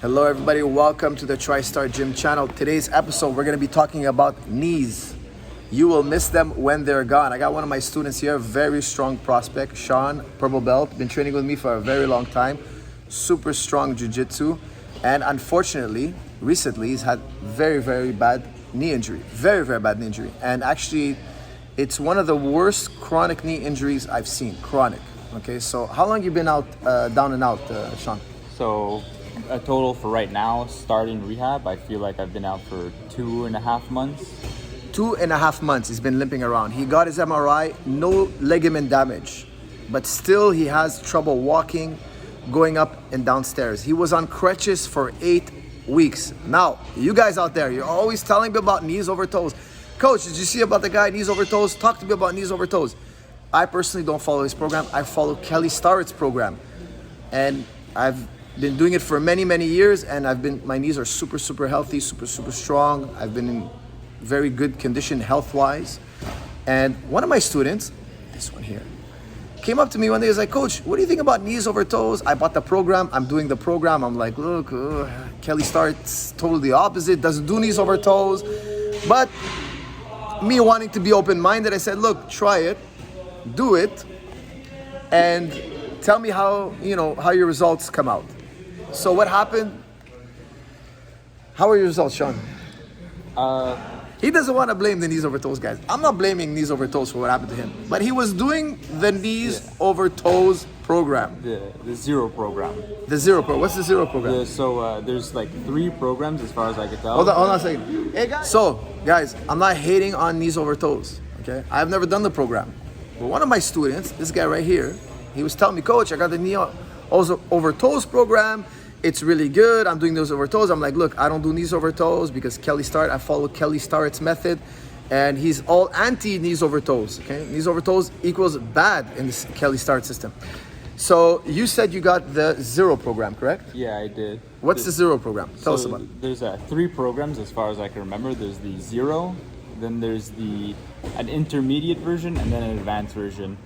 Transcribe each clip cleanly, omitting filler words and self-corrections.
Hello everybody, welcome to the TriStar Gym channel. Today's episode, we're going to be talking about knees. You will miss them when they're gone. I got one of my students here, very strong prospect, Sean, purple belt, been training with me for a very long time, super strong jiu-jitsu, and unfortunately, recently he's had very bad knee injury, very bad knee injury. And actually, it's one of the worst chronic knee injuries I've seen, chronic. Okay, so how long you been out, down and out, Sean? So a total for right now, starting rehab, I feel like I've been out for 2.5 months. 2.5 months he's been limping around. He got his MRI, no ligament damage, but still he has trouble walking, going up and downstairs. He was on crutches for 8 weeks. Now, you guys out there, you're always telling me about knees over toes. Coach, did you see about the guy knees over toes? Talk to me about knees over toes. I personally don't follow his program. I follow Kelly Starrett's program. And I've been doing it for many years, and my knees are super healthy, super strong. I've been in very good condition health-wise. And one of my students, this one here, came up to me one day. He was like, Coach, what do you think about knees over toes? I bought the program. I'm doing the program. I'm like, look, Kelly Starrett's totally the opposite, doesn't do knees over toes. But me wanting to be open-minded, I said, look, try it, do it, and tell me how your results come out. So what happened? How are your results, Sean? He doesn't want to blame the knees over toes, guys. I'm not blaming knees over toes for what happened to him. But he was doing the knees over toes program. The zero program. The zero program. What's the zero program? There's like 3 programs as far as I can tell. Hold on a second. Hey guys. So, guys, I'm not hating on knees over toes. Okay? I've never done the program. But one of my students, this guy right here, he was telling me, Coach, I got the knee over toes program. It's really good. I'm doing those over toes. I'm like, look, I don't do knees over toes because Kelly Starrett, I follow Kelly Starrett's method, and he's all anti knees over toes. Okay, knees over toes equals bad in this Kelly Starrett system. So you said you got the zero program, correct? Yeah, I did. What's the zero program? Tell us about it. There's 3 programs as far as I can remember. There's the zero, then there's an intermediate version, and then an advanced version.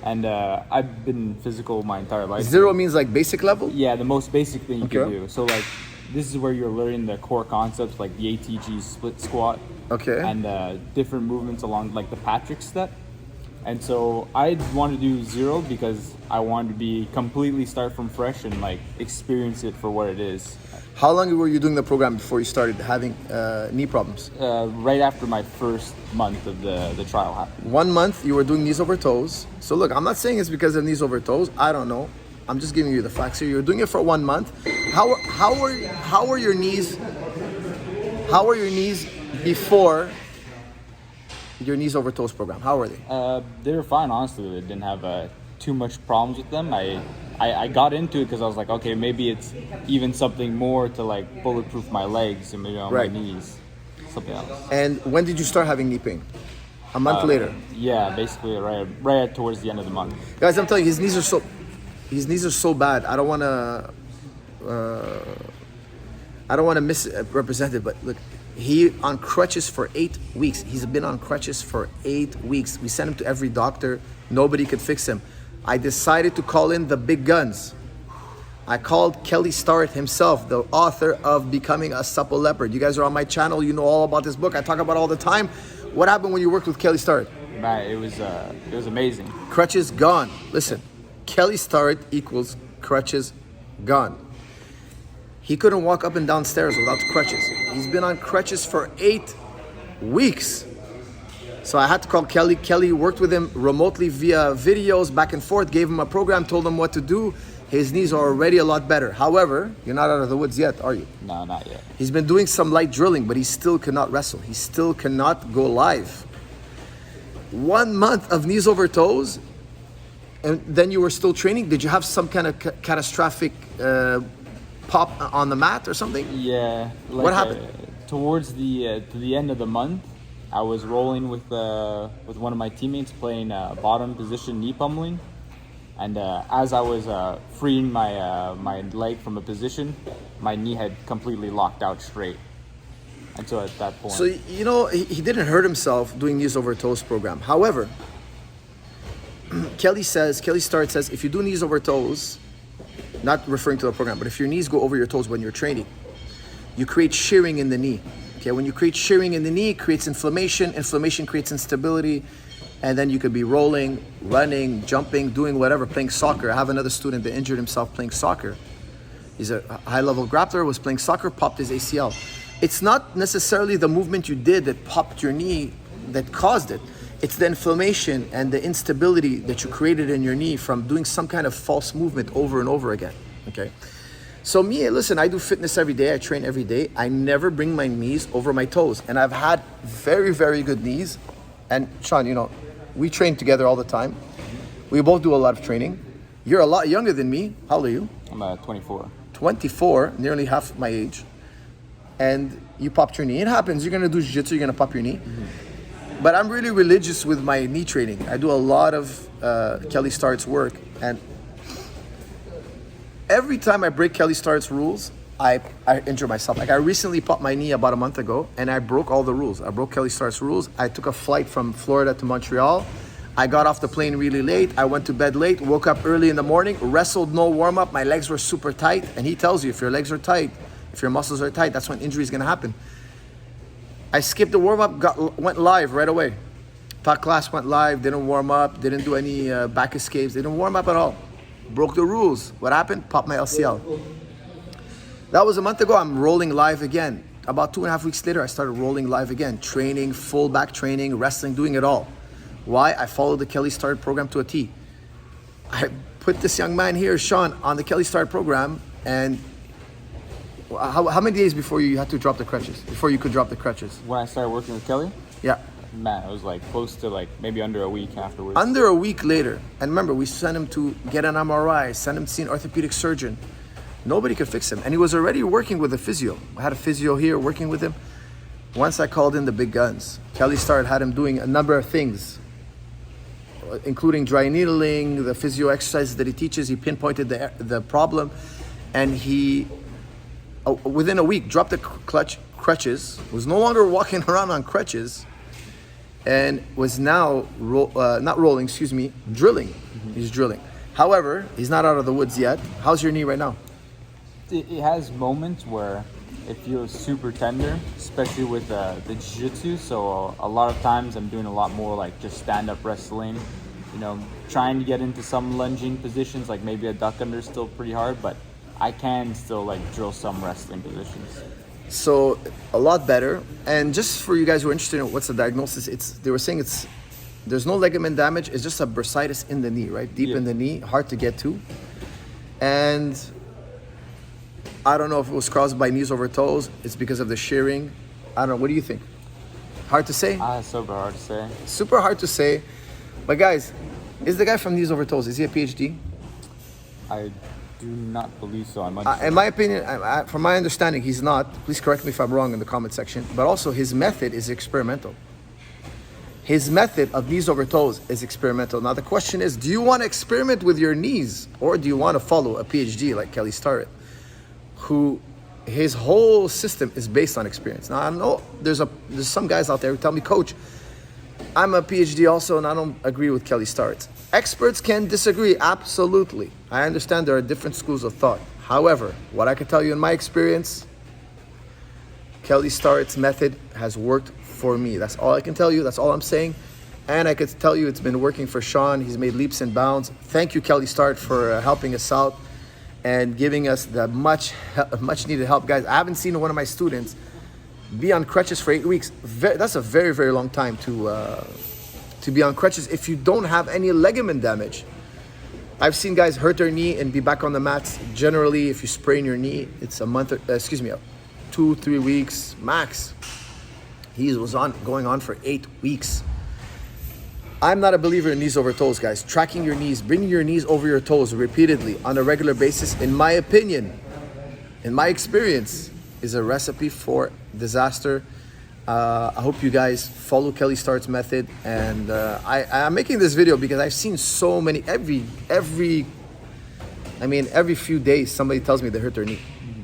And I've been physical my entire life. Zero means like basic level? Yeah, the most basic thing you can do. So like, this is where you're learning the core concepts like the ATG split squat. Okay. And different movements along like the Patrick step. And so I wanted to do zero because I wanted to be completely start from fresh and like experience it for what it is. How long were you doing the program before you started having knee problems? Right after my first month of the trial happened. 1 month you were doing knees over toes. So look, I'm not saying it's because of knees over toes. I don't know. I'm just giving you the facts here. You're doing it for 1 month. How were your knees? How were your knees before your knees over toes program? How were they? They were fine, honestly. I didn't have too much problems with them. I got into it because I was like, okay, maybe it's even something more to like bulletproof my legs and maybe on my knees, something else. And when did you start having knee pain? A month later? Yeah, basically right towards the end of the month. Guys, I'm telling you, his knees are so bad. I don't want to misrepresent it, but look, he on crutches for 8 weeks. He's been on crutches for 8 weeks. We sent him to every doctor. Nobody could fix him. I decided to call in the big guns. I called Kelly Starrett himself, the author of Becoming a Supple Leopard. You guys are on my channel. You know all about this book. I talk about it all the time. What happened when you worked with Kelly Starrett? Man, it was amazing. Crutches gone. Listen, Kelly Starrett equals crutches gone. He couldn't walk up and down stairs without crutches. He's been on crutches for 8 weeks. So I had to call Kelly. Kelly worked with him remotely via videos, back and forth, gave him a program, told him what to do. His knees are already a lot better. However, you're not out of the woods yet, are you? No, not yet. He's been doing some light drilling, but he still cannot wrestle. He still cannot go live. 1 month of knees over toes, and then you were still training. Did you have some kind of catastrophic pop on the mat or something? Yeah. Like, what happened? Towards to the end of the month, I was rolling with one of my teammates playing bottom position knee pummeling, and as I was freeing my leg from a position, my knee had completely locked out straight. And so at that point, so he didn't hurt himself doing knees over toes program. However, Kelly Starrett says if you do knees over toes, not referring to the program, but if your knees go over your toes when you're training, you create shearing in the knee. Okay, when you create shearing in the knee, it creates inflammation. Inflammation creates instability. And then you could be rolling, running, jumping, doing whatever, playing soccer. I have another student that injured himself playing soccer. He's a high-level grappler, was playing soccer, popped his ACL. It's not necessarily the movement you did that popped your knee that caused it. It's the inflammation and the instability that you created in your knee from doing some kind of false movement over and over again, okay? So me, listen, I do fitness every day. I train every day. I never bring my knees over my toes. And I've had very, very good knees. And Sean, you know, we train together all the time. We both do a lot of training. You're a lot younger than me. How old are you? I'm 24. 24, nearly half my age. And you popped your knee. It happens. You're going to do jiu-jitsu, you're going to pop your knee. Mm-hmm. But I'm really religious with my knee training. I do a lot of Kelly Starrett's work. And every time I break Kelly Starrett's rules, I injure myself. Like I recently popped my knee about a month ago and I broke all the rules. I broke Kelly Starrett's rules. I took a flight from Florida to Montreal. I got off the plane really late. I went to bed late, woke up early in the morning, wrestled, no warm up. My legs were super tight. And he tells you if your legs are tight, if your muscles are tight, that's when injury is going to happen. I skipped the warm up, went live right away. Taught class, went live, didn't warm up, didn't do any back escapes, didn't warm up at all. Broke the rules. What happened? Popped my LCL. That was a month ago. I'm rolling live again. About 2.5 weeks later, I started rolling live again. Training, full back training, wrestling, doing it all. Why? I followed the Kelly Starrett program to a T. I put this young man here, Sean, on the Kelly Starrett program. And how many days before you had to drop the crutches? Before you could drop the crutches? When I started working with Kelly? Yeah. Man, it was like close to like maybe under a week afterwards. Under a week later. And remember, we sent him to get an MRI, sent him to see an orthopedic surgeon. Nobody could fix him. And he was already working with a physio. I had a physio here working with him. Once I called in the big guns, Kelly Starrett had him doing a number of things, including dry needling, the physio exercises that he teaches. He pinpointed the problem. And he, within a week, dropped the crutches, was no longer walking around on crutches, and was now, drilling. Mm-hmm. He's drilling. However, he's not out of the woods yet. How's your knee right now? It has moments where it feels super tender, especially with the jiu-jitsu. So a lot of times I'm doing a lot more like just stand-up wrestling, you know, trying to get into some lunging positions, like maybe a duck under is still pretty hard, but I can still like drill some wrestling positions. So a lot better. And just for you guys who are interested in what's the diagnosis, they were saying there's no ligament damage. It's just a bursitis in the knee, right? Deep in the knee, hard to get to. And I don't know if it was caused by knees over toes. It's because of the shearing. I don't know. What do you think? Hard to say? It's super hard to say. Super hard to say. But guys, is the guy from knees over toes, is he a PhD? I do not believe so. In my opinion, from my understanding, he's not. Please correct me if I'm wrong in the comment section. But also, his method is experimental. His method of knees over toes is experimental. Now, the question is, do you want to experiment with your knees, or do you want to follow a PhD like Kelly Starrett, who his whole system is based on experience? Now, I know there's some guys out there who tell me, Coach, I'm a PhD also, and I don't agree with Kelly Starrett. Experts can disagree, absolutely. I understand there are different schools of thought. However, what I can tell you in my experience, Kelly Starrett's method has worked for me. That's all I can tell you. That's all I'm saying. And I could tell you it's been working for Sean. He's made leaps and bounds. Thank you, Kelly Starrett, for helping us out and giving us the much needed help. Guys, I haven't seen one of my students be on crutches for 8 weeks. That's a very, very long time to be on crutches if you don't have any ligament damage. I've seen guys hurt their knee and be back on the mats. Generally, if you sprain your knee, it's 2-3 weeks max. He was going on for 8 weeks. I'm not a believer in knees over toes, guys. Tracking your knees, bringing your knees over your toes repeatedly on a regular basis, in my opinion, in my experience, is a recipe for disaster. I hope you guys follow Kelly Starrett's method. And I'm making this video because I've seen so many, every few days, somebody tells me they hurt their knee.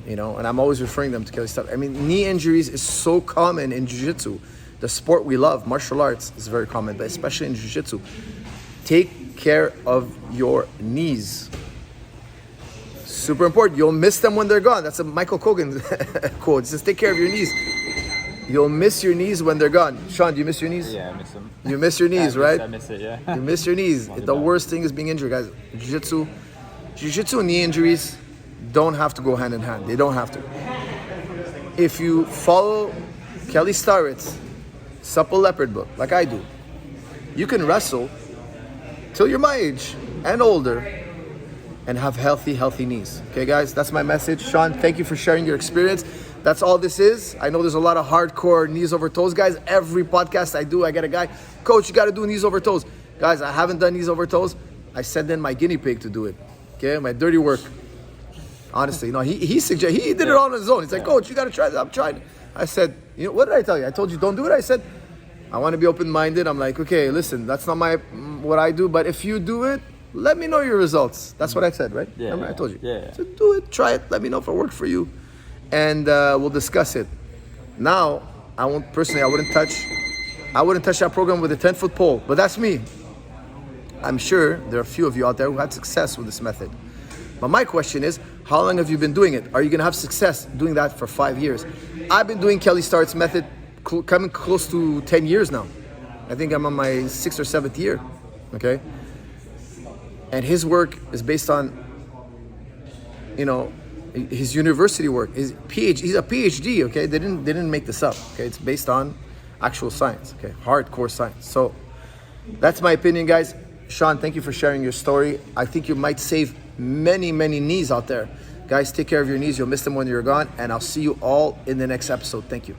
You know, and I'm always referring them to Kelly Starrett. I mean, knee injuries is so common in Jiu-Jitsu. The sport we love, martial arts, is very common, but especially in Jiu-Jitsu. Take care of your knees. Super important. You'll miss them when they're gone. That's a Michael Kogan quote. It says, take care of your knees. You'll miss your knees when they're gone. Sean, do you miss your knees? Yeah, I miss them. You miss your knees, right? I miss it, yeah. You miss your knees. The worst thing is being injured, guys. Jiu-Jitsu and knee injuries don't have to go hand in hand. They don't have to. If you follow Kelly Starrett's Supple Leopard book, like I do, you can wrestle till you're my age and older and have healthy knees. Okay, guys, that's my message. Sean, thank you for sharing your experience. That's all this is. I know there's a lot of hardcore knees over toes guys. Every podcast I do, I get a guy, Coach, you got to do knees over toes. Guys, I haven't done knees over toes. I send in my guinea pig to do it. Okay, my dirty work. Honestly, he did it on his own. He's like, Coach, you got to try this. I'm trying. I said, what did I tell you? I told you don't do it. I said, I want to be open-minded. I'm like, okay, listen, that's not what I do, but if you do it, let me know your results. That's what I said, right? Yeah. Remember, I told you. Yeah. So do it, try it, let me know if it worked for you, and we'll discuss it. Now, I wouldn't touch that program with a 10-foot pole, but that's me. I'm sure there are a few of you out there who had success with this method. But my question is, how long have you been doing it? Are you going to have success doing that for 5 years? I've been doing Kelly Starrett's method coming close to 10 years now. I think I'm on my 6th or 7th year, okay? And his work is based on, his university work. He's a PhD, okay? They didn't make this up, okay? It's based on actual science, okay? Hardcore science. So that's my opinion, guys. Sean, thank you for sharing your story. I think you might save many knees out there. Guys, take care of your knees. You'll miss them when you're gone. And I'll see you all in the next episode. Thank you.